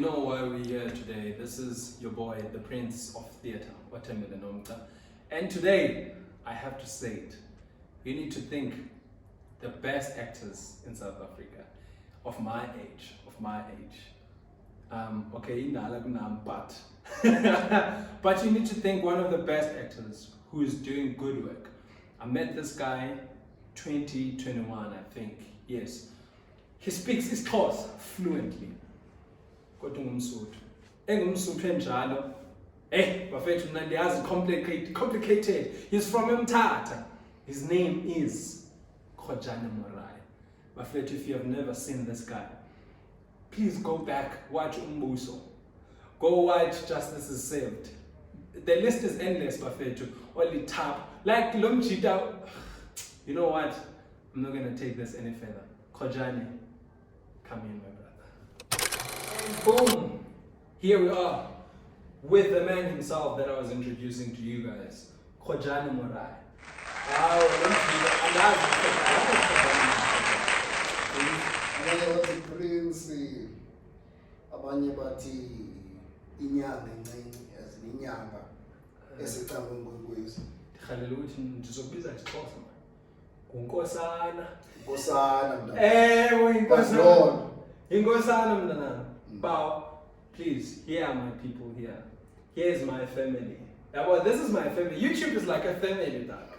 know why we're here today. This is your boy, the Prince of Theatre, Watemele Nomta. And today, I have to say it. You need to think the best actors in South Africa of my age. Okay, but but you need to think one of the best actors who is doing good work. I met this guy 2021, I think. Yes. He speaks his Xhosa fluently. Kodwa ungumSuthu. EngumSuthu enjalo. Bafethu mna ndiyazi complicated. He's from Mthatha. His name is Khojane Morai. Bafethu, if you have never seen this guy, please go back, watch Umbuso. Go watch Justice is Served. The list is endless, Bafethu. Only tap. Like Lomchita. You know what? I'm not going to take this any further. Khojane, come in, my brother. And boom! Here we are with the man himself that I was introducing to you guys. Khojane Morai. Prince, abanye bathi inyanga encane inyanga esicaba ngongwezi. Ndikhalela ukuthi ndizokubiza isiXhosa man. Ngunkosana. Nkosana mntana. Ewe inkosana. Inkosana mntana. Bow. Please, here are my people here. Here's my family. Well, this is my family. YouTube is like a family, dog.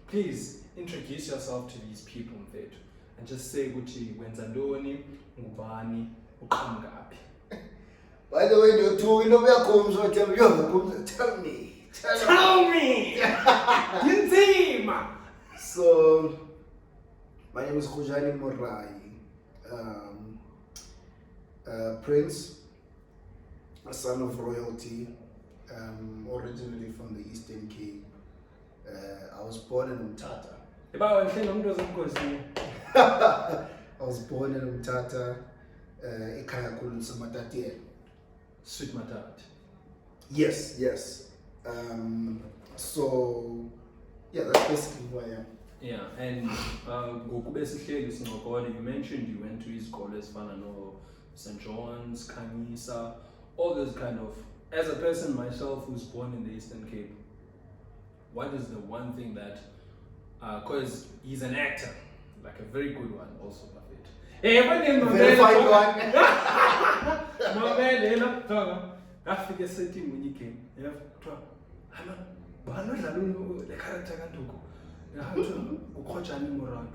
Please introduce yourself to these people, mfethu, and just say ukuthi wenza ntoni, ngubani, uqhamukaphi. By the way, you two, you know where comes or tell me. Tell me. Yinzima. So, my name is Khojane Morai. Prince, a son of royalty, originally from the Eastern Cape. I was born in Mthatha. I was born in Mthatha, ekhaya khulu Samatatiyela. Sweet Matat. Yes. So, yeah, that's basically who I am. Yeah, and you mentioned you went to his colleges, St. John's, Kanyisa, all those kind of. As a person myself who's born in the Eastern Cape, what is the one thing that, because he's an actor, like a very good one also, Buffett. Hey, what name? Very fine one. My man, I figure setting when you came. You have the character Khojane Morai.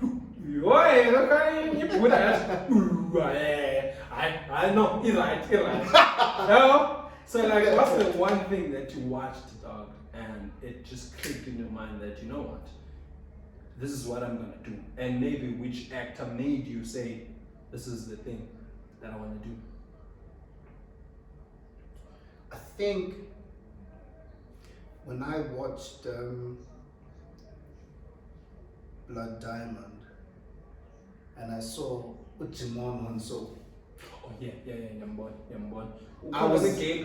I know, you're right. So like, what's the one thing that you watched, dog, and it just clicked in your mind that, you know what, this is what I'm gonna do, and maybe which actor made you say, this is the thing that I want to do? I think when I watched Blood Diamond and I saw Uchimon Honso. Oh yeah, Yambon. I was a game,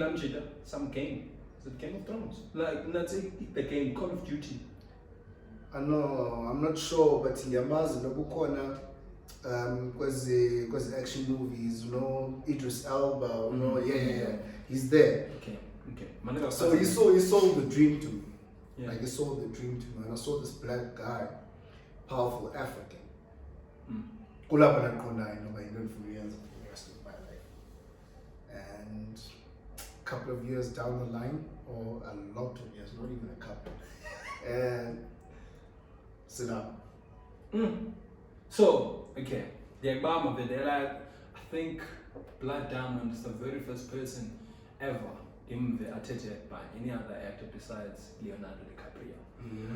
some game. Is it Game of Thrones? Like, let's say the game Call of Duty. I know, I'm not sure, but in Yamazi Nobukona, because action movies, you know, Idris Elba, you know, yeah, he's there. Okay. So he sold the dream to me. Yeah. Like he sold the dream to me, and I saw this black guy, powerful African. Kulapana Kona, you know, by for years for the rest of my life. And a couple of years down the line, or a lot of years, not even a couple, and sit down. So, okay, the Obama video, I think Blood Diamond is the very first person ever attended by any other actor besides Leonardo DiCaprio.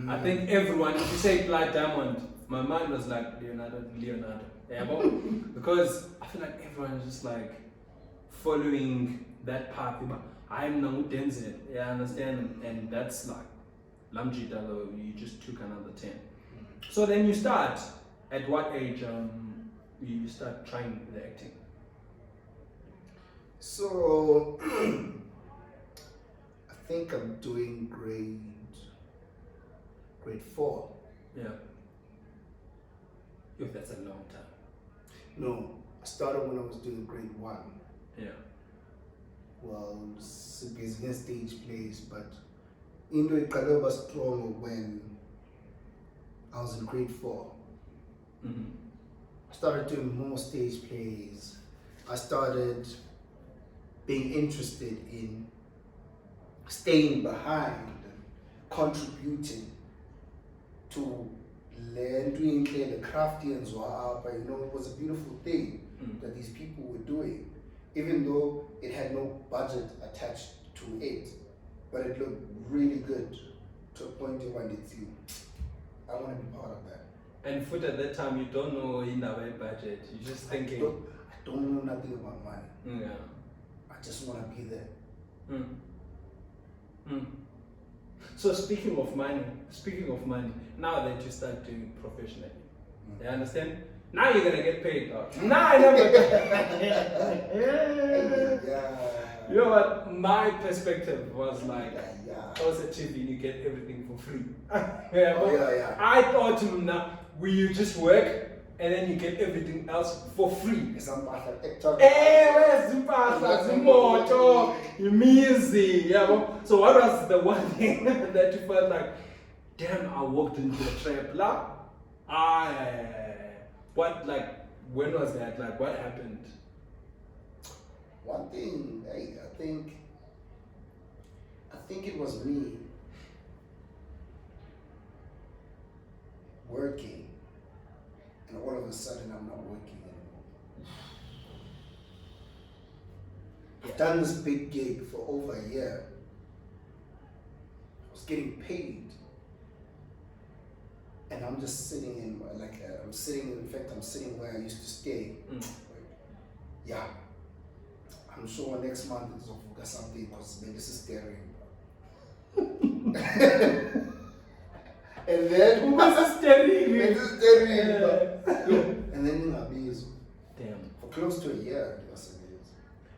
I think everyone, if you say Blood Diamond, my mind was like Leonardo. Yeah, because I feel like everyone is just like following that path. I'm now Denzel, yeah, I understand, and that's like Lamjita, though, you just took another 10. So then you start, at what age you start trying the acting? So, I think I'm doing grade 4. Yeah. Yo, that's a long time. No, I started when I was doing grade 1. Yeah. sibhizi nge-stage plays, but into iqale uba strong when I was in grade 4. I started doing more stage plays. I started being interested in staying behind and contributing to doing the craftians were up. You know, it was a beautiful thing that these people were doing, even though it had no budget attached to it, but it looked really good to a point where it's you. I want to be part of that. And food at that time, you don't know in our budget. You're just thinking. I don't know nothing about money. Yeah. I just want to be there. So speaking of money, now that you start doing it professionally, you understand? Now you're gonna get paid, dog. Now I never. You know what? My perspective was like, also TV, you get everything for free. I thought now you just work and then you get everything else for free. So what was the one thing that you felt like, damn, I walked into a trap? When was that? Like, what happened? One thing, I think it was me working, and all of a sudden I'm not working anymore. I've done this big gig for over a year. I was getting paid, and I'm just sitting in I'm sitting where I used to stay. Yeah, I'm sure next month it's will focus something because this is staring. And then who was staring? And then damn, for close to a year.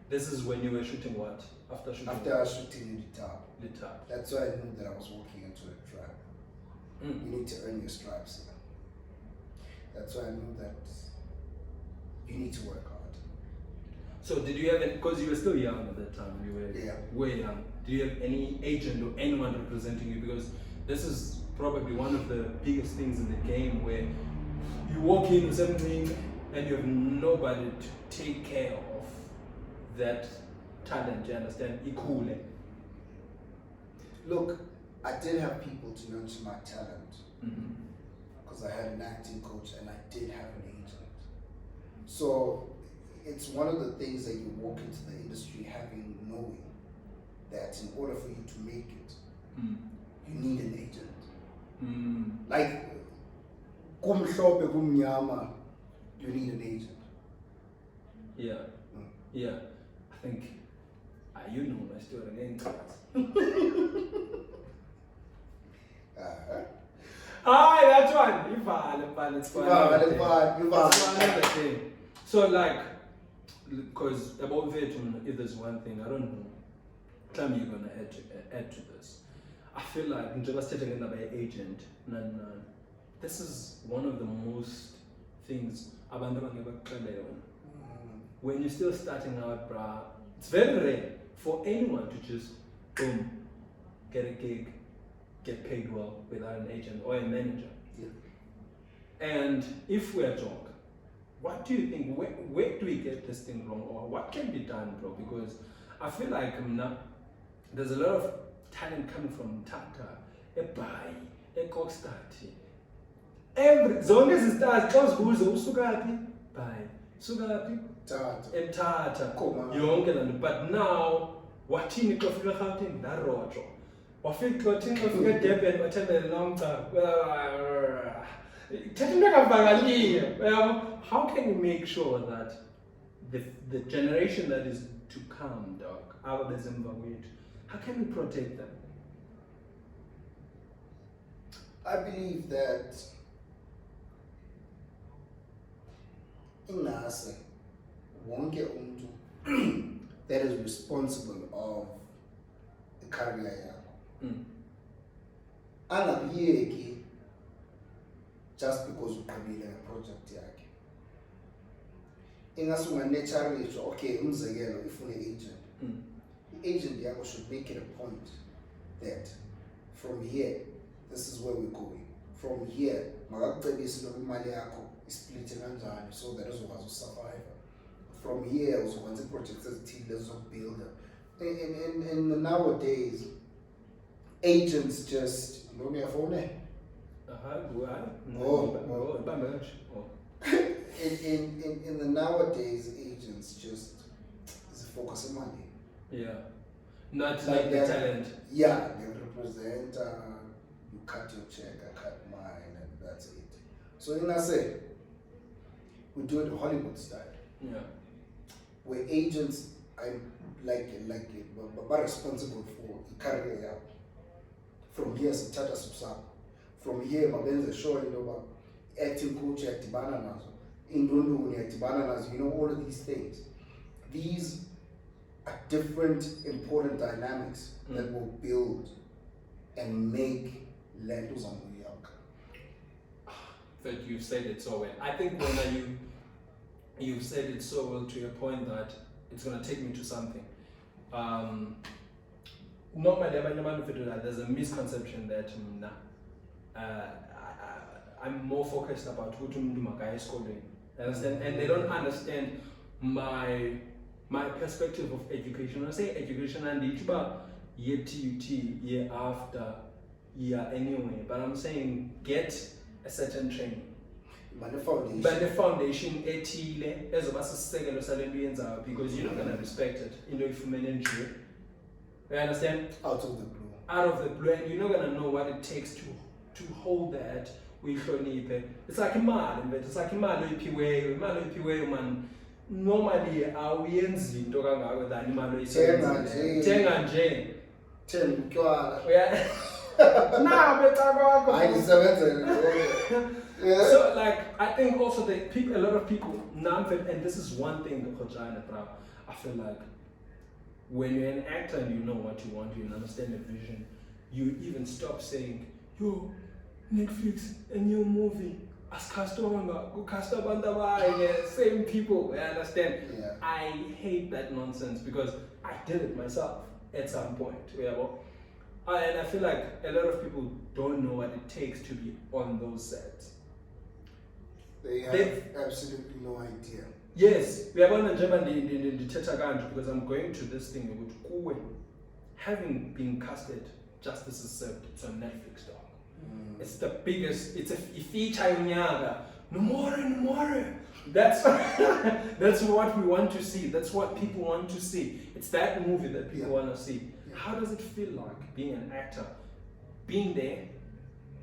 This is when you were shooting what? After shooting Litap. Litap. That's why I knew that I was walking into a trap. You need to earn your stripes. That's why I knew that you need to work hard. So did you have because you were still young at that time, you were way young. Do you have any agent or anyone representing you? Because this is probably one of the biggest things in the game where you walk in with something and you have nobody to take care of that talent, you understand? Ikule. Look, I did have people to nurture my talent because I had an acting coach and I did have an agent. So it's one of the things that you walk into the industry knowing that in order for you to make it, you need an agent. Like, kumhlope kumnyama, you need an agent. Yeah. Yeah. I think you know my story again. That's one. It's another thing. So like, because about veteran, if there's one thing, I don't know, tell me you're gonna add to this. I feel like by agent, this is one of the most things when you're still starting out, bruh, it's very rare for anyone to just boom, get a gig, get paid well without an agent or a manager. And if we're talking, what do you think? Where do we get this thing wrong, or what can be done, bro? Because I feel like there's a lot of talent coming from Tata, Ebai, Ekokstati. Zonke izistars xa uzibuza usukaphi? Bye. Sukapi? Tata. Yonke laa nto. But now, wathini xa ufika eRhawutini? Ndarotsho. Wafika wathini xa ufika eDurban wathembele nomca. Thatha into engavakaliyo. How can you make sure that the generation that is to come, dog, aba bezemva kwethu, how can we protect them? I believe that ingase wonke umuntu that is responsible of the career yakho angakuyeki just because uqabile ngeproject yakhe. Ingase unganatural okay, umzekelo ifune agent the agent yakho should make it a point that from here, this is where we're going. From here, makakucebise lokho imali yakho isplithe kanjani so that uzokwazi usurvive. From here, uzokwenza projects ezithile ezizokubuilda. In nowadays, agents just in the nowadays, agents just focus on money. Yeah. Not like the talent. Yeah, they represent, you cut your check, I cut mine, and that's it. So in I say, we do it the Hollywood style. Yeah. Where agents are but responsible for the career. From here, Tata Subsap. From here, Mabenza showing about acting coach at Bananas, Indundu at Bananas, all of these things. These are different important dynamics that will build and make Landos on New York. That you've said it so well. I think when you've said it so well to your point that it's going to take me to something. Normally, there's a misconception that I'm more focused about who to do my guy schooling. Understand? And they don't understand my perspective of education. When I say education, and it's about year TUT, year after, year anyway. But I'm saying get a certain training. But the foundation ethile ezobasisekelo salento yenzayo because you're not gonna respect it. If you manage it. You understand? Out of the blue. Out of the blue, and you're not gonna know what it takes to hold that. It's like imali, but it's like imali oyiphiweyo man. Normally awuyenzi into kangako than imali oyisebenzile. Thenga nje. Thenga utywala. Nah, so I think also a lot of people and this is one thing Khojane, I feel like when you're an actor and you know what you want, you understand the vision, you even stop saying, yo, Netflix, a new movie, as same people, I understand. Yeah. I hate that nonsense because I did it myself at some point. And I feel like a lot of people don't know what it takes to be on those sets. They have absolutely no idea. Yes, we are going to because I'm going to this thing with Kuwe. Having been casted, Justice is Served, it's on Netflix, dog. It's the biggest, it's a feature in Yaga. No more. That's what we want to see. That's what people want to see. It's that movie that people want to see. Yeah. How does it feel like being an actor? Being there,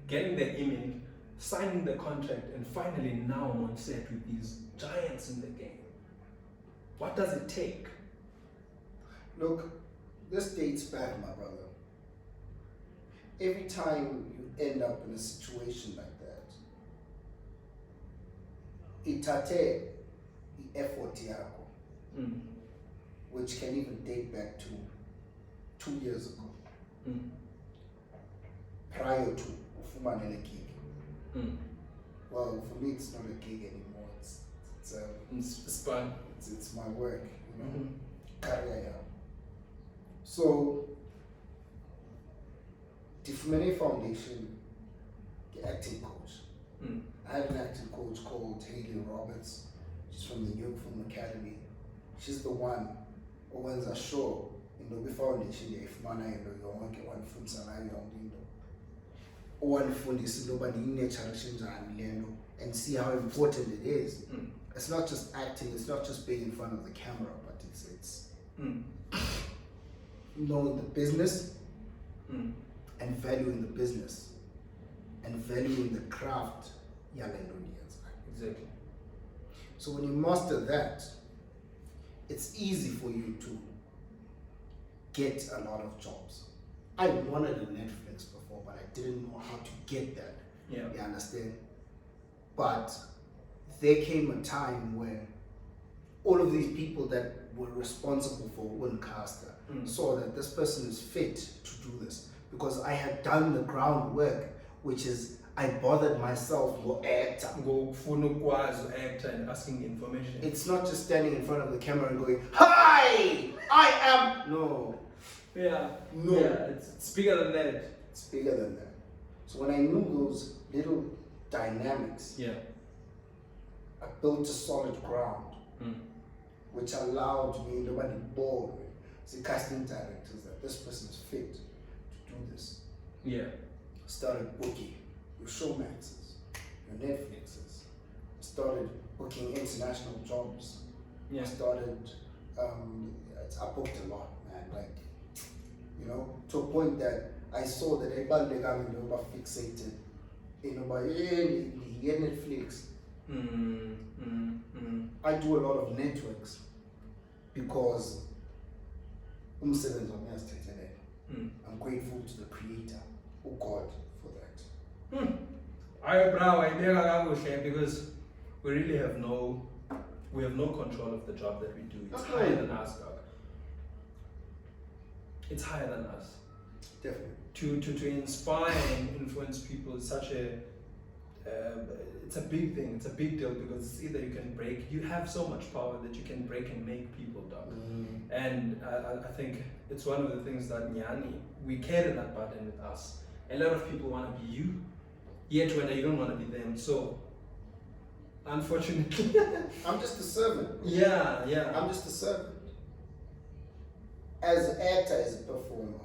getting the image, signing the contract, and finally now I'm on set with these giants in the game. What does it take? Look, this dates back, my brother. Every time you end up in a situation like that, itate effort yako, which can even date back to 2 years ago, prior to Ufumane gig. Well, for me, it's not a gig anymore. It's fun. It's my work, career. So, the Fumane Foundation, the acting coach. I had an acting coach called Haley Roberts. She's from the Young Film Academy. She's the one who wins a show in the foundation. If man I know one film salary on one fundis nobody in nature and see how important it is. It's not just acting, it's not just being in front of the camera, but it's knowing the business and valuing the business and valuing the craft. Exactly. So when you master that, it's easy for you to get a lot of jobs. I wanted a Netflix before, but I didn't know how to get that. Yeah. You understand? But there came a time where all of these people that were responsible for Wincaster saw that this person is fit to do this because I had done the groundwork, which is I bothered myself with actor. Actor and asking information. It's not just standing in front of the camera and going, "Hi, I am." No, Yeah. No. Yeah, it's bigger than that. It's bigger than that. So when I knew those little dynamics, Yeah. I built a solid ground, which allowed me, nobody bored me, the casting directors, that this person is fit to do this. Yeah. Started booking your Showmaxes, your Netflixes. Started booking international jobs. Yeah. I started, I booked a lot, man. Like, you know, to a point that I saw that everybody got fixated, by Netflix. I do a lot of networks because I'm grateful to the creator, oh God, for that. Because we really have no control of the job that we do. It's Okay. higher than us, dog. It's higher than us. Definitely. To inspire and influence people is such a it's a big thing. It's a big deal because it's either you have so much power that you can break and make people, dog. And I think it's one of the things that we carry that burden with us. A lot of people want to be you, yet when you don't want to be them. So unfortunately, I'm just a servant. yeah. I'm just a servant. As an actor, as a performer,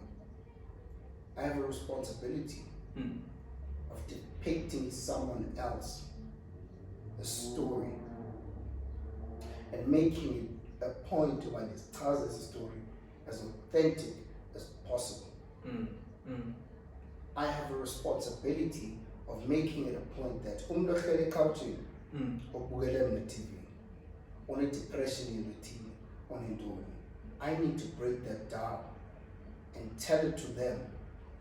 I have a responsibility of depicting someone else, a story, and making it a point to when it tells us a story as authentic as possible. I have a responsibility of making it a point that coaching TV, on a depression in the team, on a I need to break that down and tell it to them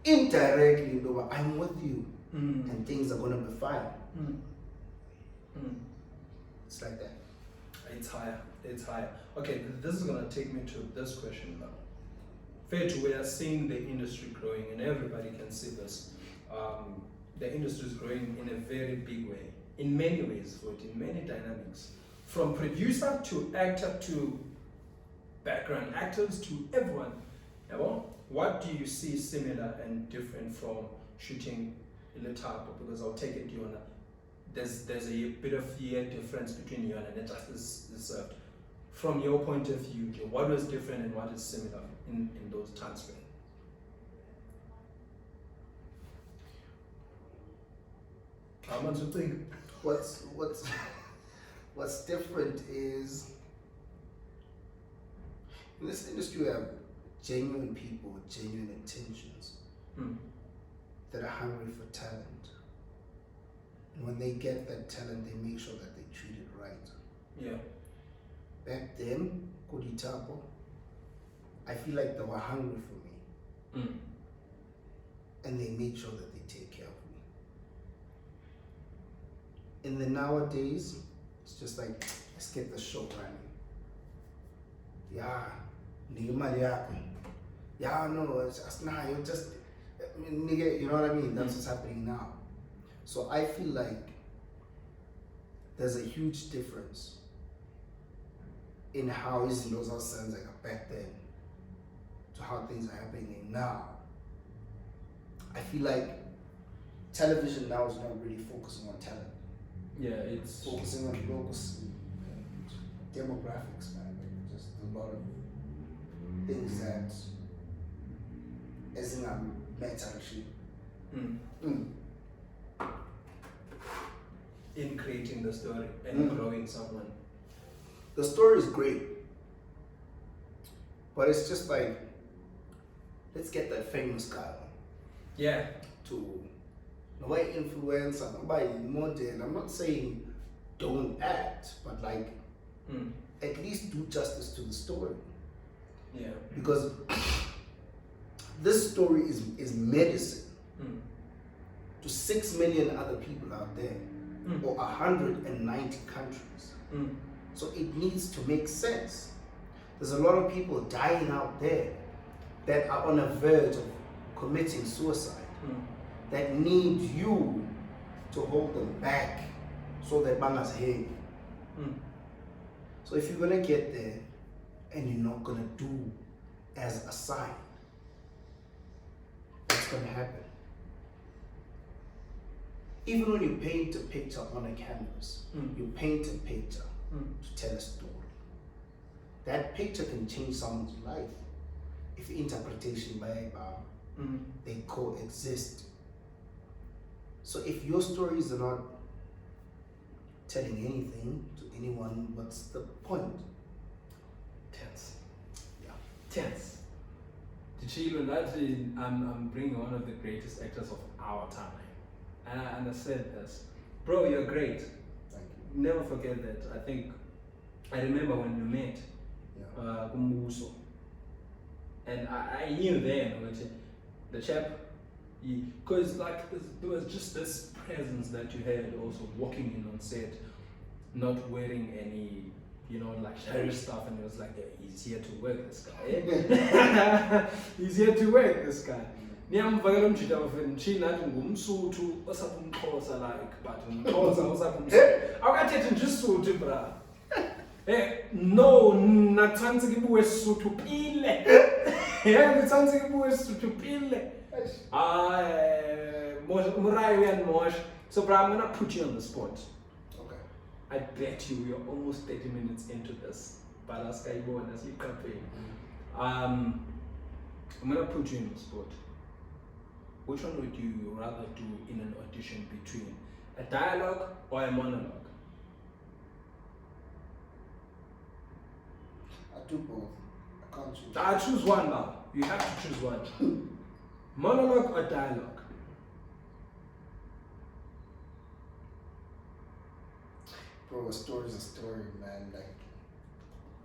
indirectly, I'm with you and things are gonna be fine. It's like that. It's higher. Okay, this is gonna take me to this question now. We are seeing the industry growing, and everybody can see this. The industry is growing in a very big way, in many ways, in many dynamics. From producer to actor to background actors to everyone. What do you see similar and different from shooting in the top? Because I'll take it, there's a bit of year difference between you and it just served. From your point of view, what was different and what is similar in those time frames? How much you think? What's different is in this industry we have genuine people with genuine intentions that are hungry for talent. And when they get that talent, they make sure that they treat it right. Yeah. Back then, Koditapo, I feel like they were hungry for me. And they made sure that they take care of me. In the nowadays, it's just like, let's get the show running. Yeah, no, it's just nah, you're just, nigga, you know what I mean? That's what's happening now. So I feel like there's a huge difference in how those are sounds like back then to how things are happening now. I feel like television now is not really focusing on talent. Yeah, it's focusing on looks and demographics, man. Like just a lot of things that isn't a matter actually. In creating the story and growing someone. The story is great, but it's just like, let's get that famous guy on. Yeah. To nobody influencer, nobody model. I'm not saying don't act, but like at least do justice to the story. Yeah. Because this story is medicine to 6 million other people out there, or 190 countries. So it needs to make sense. There's a lot of people dying out there that are on the verge of committing suicide, that need you to hold them back so that bangas heavy. So if you're gonna get there and you're not gonna do as assigned, can happen. Even when you paint a picture on a canvas, you paint a picture to tell a story. That picture can change someone's life if interpretation by they coexist. So if your stories are not telling anything to anyone, what's the point? Tense. Yeah. Tense. Dichilo, I'm bringing one of the greatest actors of our time. And I understand this. Bro, you're great. Thank you. Never forget that. I remember when we met, Kumbuso. And I knew then, the chap, because like there was just this presence that you had also walking in on set, not wearing any, luxurious stuff, and it was like, yeah, he's here to work, this guy. He's here to work, this guy. Niyamvakela umjida wafeni nchini nathi ngumSuthu osakumXhosa like but umXhosa osakumSuthu awukathethi nje isiSuthu bra no natsansi kibuwe isiSuthu pile natsansi kibuwe isiSuthu pile Morai uyanimosha. So bro, I'm gonna put you on the spot. Okay. I bet you we are almost 30 minutes into this but I'm gonna put you in the spot. Which one would you rather do in an audition between a dialogue or a monologue? I do both. I can't choose. I choose one now. You have to choose one. Monologue or dialogue? Bro, a story is a story, man. Like.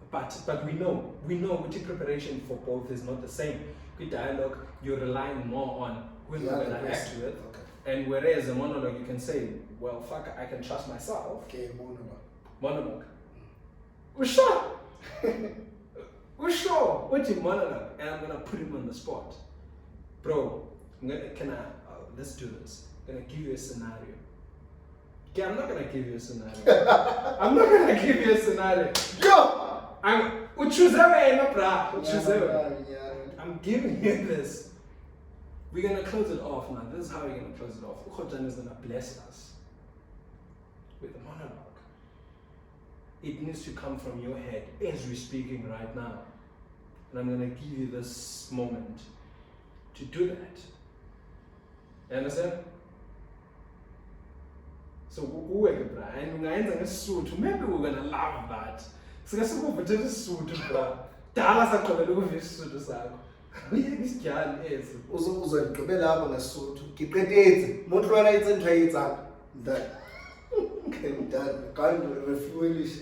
But we know which preparation for both is not the same. With dialogue, you're relying more on who you're gonna act with. Okay. And whereas a monologue, you can say, well, fuck, I can trust myself. Okay, monologue. Monologue. We're sure. We're sure. What's your monologue? And I'm gonna put him on the spot. Bro, let's do this. I'm gonna give you a scenario. Okay, I'm not gonna give you a scenario. I'm not gonna give you a scenario. Yo! I'm giving you this. We're gonna close it off now. This is how we're gonna close it off. Khojane is gonna bless us with a monologue. It needs to come from your head as we're speaking right now. And I'm gonna give you this moment to do that. You understand? So and maybe we're gonna love that. So that's what we're doing. Dallas are coming over this suit. This girl is. Uzogqibela apha ngeSuthu. Ngiqedethe. Umuntu lona ithi ndiyayitsa. Okay, I'm done. Can't refuelish.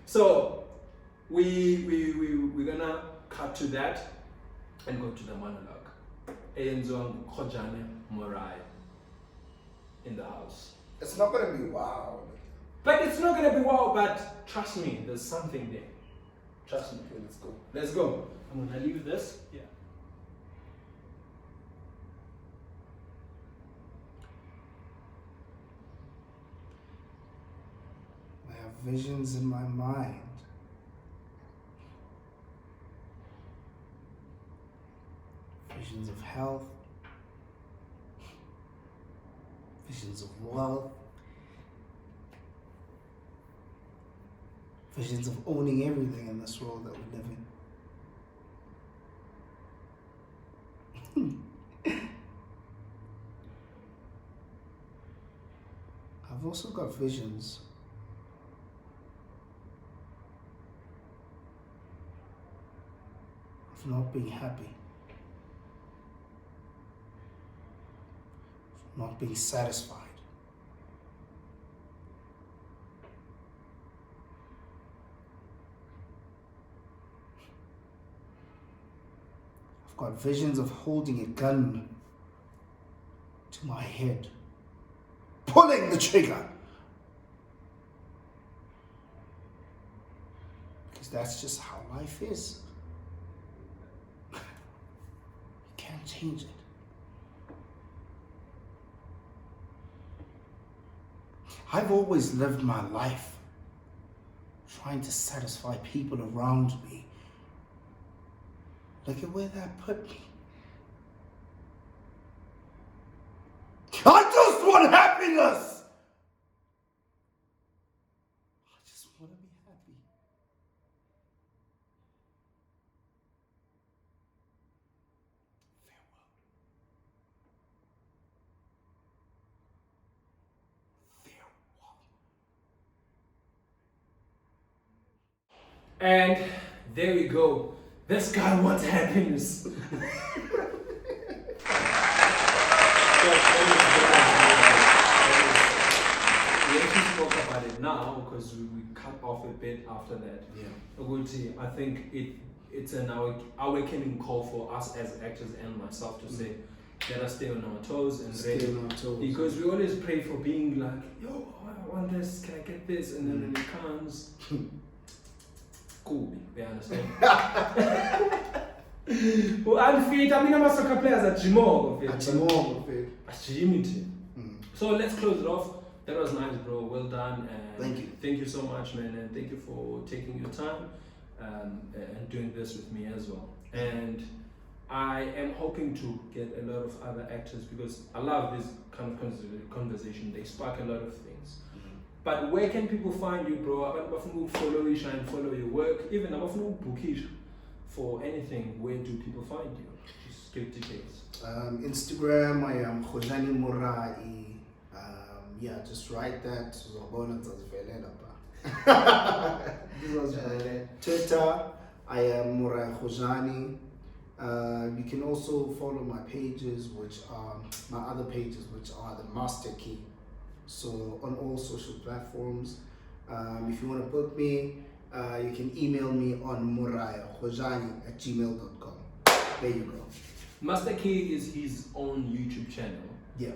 So we're gonna cut to that and go to the monologue. Khojane Morai in the house. It's not gonna be wow. But it's not gonna be wow, but trust me, there's something there. Trust me. Okay, let's go. Let's go. I'm gonna leave this. Yeah. I have visions in my mind. Visions of health. Visions of wealth. Visions of owning everything in this world that we live in. I've also got visions of not being happy, of not being satisfied. I've got visions of holding a gun to my head, pulling the trigger. Because that's just how life is. You can't change it. I've always lived my life trying to satisfy people around me. Look at where that put me. And there we go. This guy wants happiness. We actually spoke about it now because we cut off a bit after that. Yeah. I think it's an awakening call for us as actors and myself to say, let us stay on our toes and Stay ready. on our toes. Because we always pray for being like, yo, I want this, can I get this? And then when it comes, cool, we understand. Well, I'm fit. I mean, I'm a soccer players at Jimo. So let's close it off. That was nice, bro. Well done. And Thank you. Thank you so much, man. And thank you for taking your time and doing this with me as well. And I am hoping to get a lot of other actors because I love this kind of conversation. They spark a lot of things. But where can people find you, bro? I want to follow you and follow your work. Even I want to book you for anything. Where do people find you? Just give details. Instagram, I am Khojane Morai. Yeah, just write that. Twitter, I am Morai Khojane. You can also follow my pages, which are my other pages, which are the Master Key. So on all social platforms, if you want to book me, you can email me on moraikhojane@gmail.com. There you go. Master Key is his own YouTube channel. Yeah.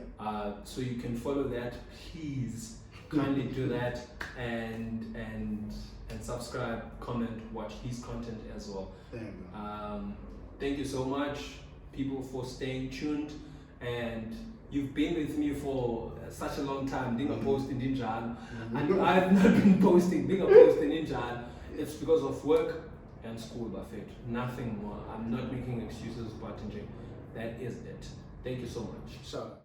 So you can follow that. Please kindly do that and subscribe, comment, watch his content as well. There you go. Thank you so much, people, for staying tuned. And you've been with me for such a long time. Posting in Jan, and I've not been posting. In Jan. It's because of work and school, Buffett. Nothing more. I'm not making excuses, but that is it. Thank you so much. Sure.